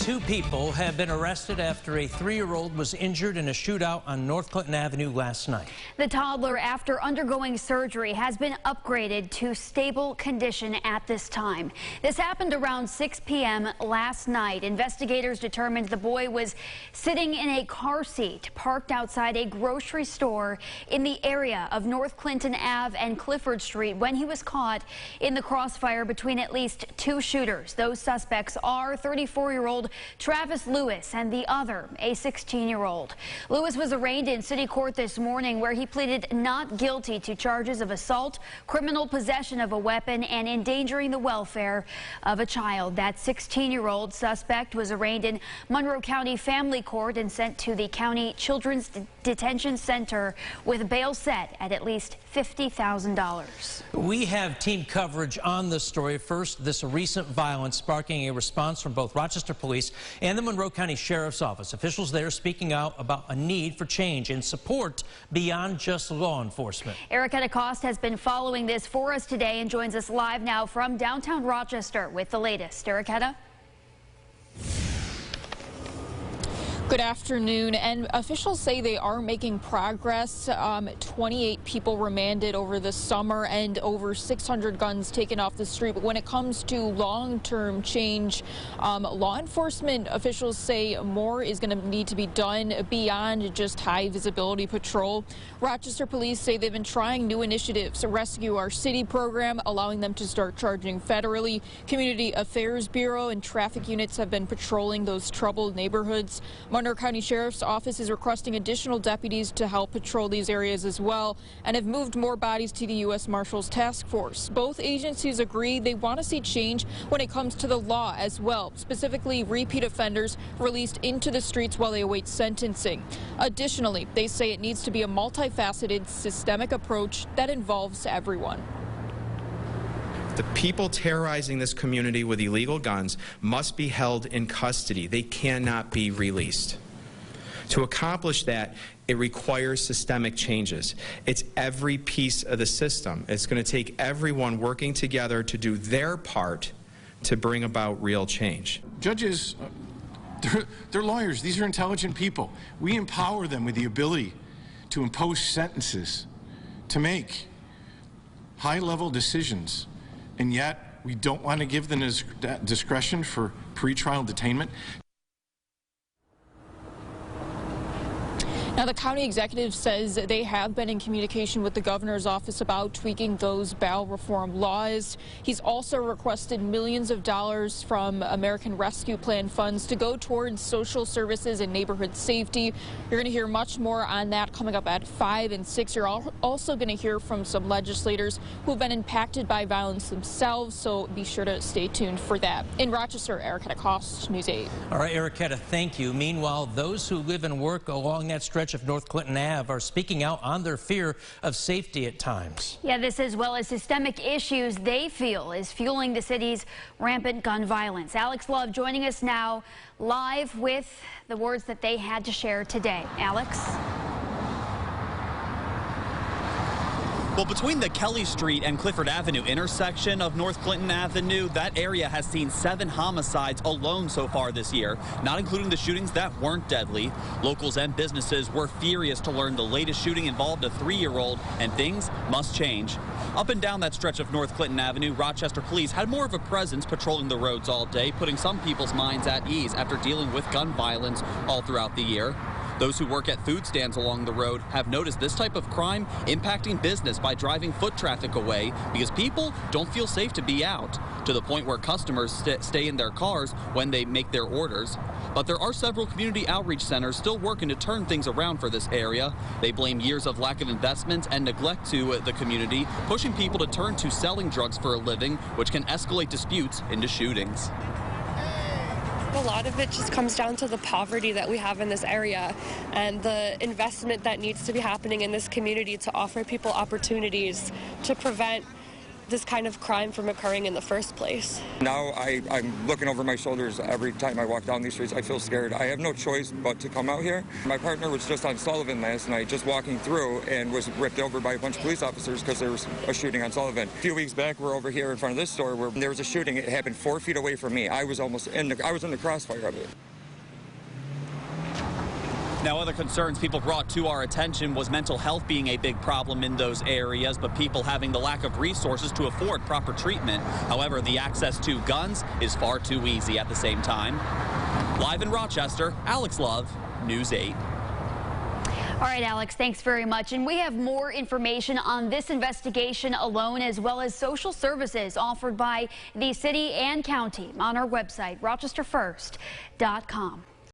Two people have been arrested after a 3-year-old was injured in a shootout on North Clinton Avenue last night. The toddler, after undergoing surgery, has been upgraded to stable condition at this time. This happened around 6 p.m. last night. Investigators determined the boy was sitting in a car seat parked outside a grocery store in the area of North Clinton Ave and Clifford Street when he was caught in the crossfire between at least two shooters. Those suspects are 34-year-old Travis Lewis and the other, a 16-year-old. Lewis was arraigned in city court this morning where he pleaded not guilty to charges of assault, criminal possession of a weapon, and endangering the welfare of a child. That 16-year-old suspect was arraigned in Monroe County Family Court and sent to the County Children's Detention Center with bail set at least $50,000. We have team coverage on this story. First, this recent violence sparking a response from both Rochester Police and the Monroe County Sheriff's Office. Officials there speaking out about a need for change and support beyond just law enforcement. Erica DeCoste has been following this for us today and joins us live now from downtown Rochester with the latest. Erica? Good afternoon, and officials say they are making progress. 28 people remanded over the summer and over 600 guns taken off the street. But when it comes to long-term change, law enforcement officials say more is going to need to be done beyond just high visibility patrol. Rochester Police say they've been trying new initiatives, a Rescue Our City program, allowing them to start charging federally. Community Affairs Bureau and traffic units have been patrolling those troubled neighborhoods. Monroe County Sheriff's Office is requesting additional deputies to help patrol these areas as well, and have moved more bodies to the U.S. Marshals Task Force. Both agencies agree they want to see change when it comes to the law as well, specifically repeat offenders released into the streets while they await sentencing. Additionally, they say it needs to be a multifaceted, systemic approach that involves everyone. The people terrorizing this community with illegal guns must be held in custody. They cannot be released. To accomplish that, it requires systemic changes. It's every piece of the system. It's going to take everyone working together to do their part to bring about real change. Judges, they're lawyers. These are intelligent people. We empower them with the ability to impose sentences, to make high-level decisions. And yet, we don't want to give them discretion for pretrial detainment. Now, the county executive says they have been in communication with the governor's office about tweaking those bail reform laws. He's also requested millions of dollars from American Rescue Plan funds to go towards social services and neighborhood safety. You're going to hear much more on that coming up at 5 and 6. You're also going to hear from some legislators who have been impacted by violence themselves, so be sure to stay tuned for that. In Rochester, Erica DeCoste, News 8. All right, Erica, thank you. Meanwhile, those who live and work along that stretch of North Clinton Ave are speaking out on their fear of safety at times. Yeah, this as well as systemic issues they feel is fueling the city's rampant gun violence. Alex Love joining us now live with the words that they had to share today. Alex? Well, between the Kelly Street and Clifford Avenue intersection of North Clinton Avenue, that area has seen 7 homicides alone so far this year, not including the shootings that weren't deadly. Locals and businesses were furious to learn the latest shooting involved a 3-year-old, and things must change. Up and down that stretch of North Clinton Avenue, Rochester Police had more of a presence patrolling the roads all day, putting some people's minds at ease after dealing with gun violence all throughout the year. Those who work at food stands along the road have noticed this type of crime impacting business by driving foot traffic away because people don't feel safe to be out, to the point where customers stay in their cars when they make their orders. But there are several community outreach centers still working to turn things around for this area. They blame years of lack of investment and neglect to the community, pushing people to turn to selling drugs for a living, which can escalate disputes into shootings. A lot of it just comes down to the poverty that we have in this area and the investment that needs to be happening in this community to offer people opportunities to prevent this kind of crime from occurring in the first place. Now I'm looking over my shoulders every time I walk down these streets. I feel scared. I have no choice but to come out here. My partner was just on Sullivan last night, just walking through, and was ripped over by a bunch of police officers because there was a shooting on Sullivan. A few weeks back, we're over here in front of this store where there was a shooting. It happened 4 feet away from me. I was almost in the crossfire of it. Now, other concerns people brought to our attention was mental health being a big problem in those areas, but people having the lack of resources to afford proper treatment. However, the access to guns is far too easy at the same time. Live in Rochester, Alex Love, News 8. All right, Alex, thanks very much. And we have more information on this investigation alone, as well as social services offered by the city and county on our website, rochesterfirst.com.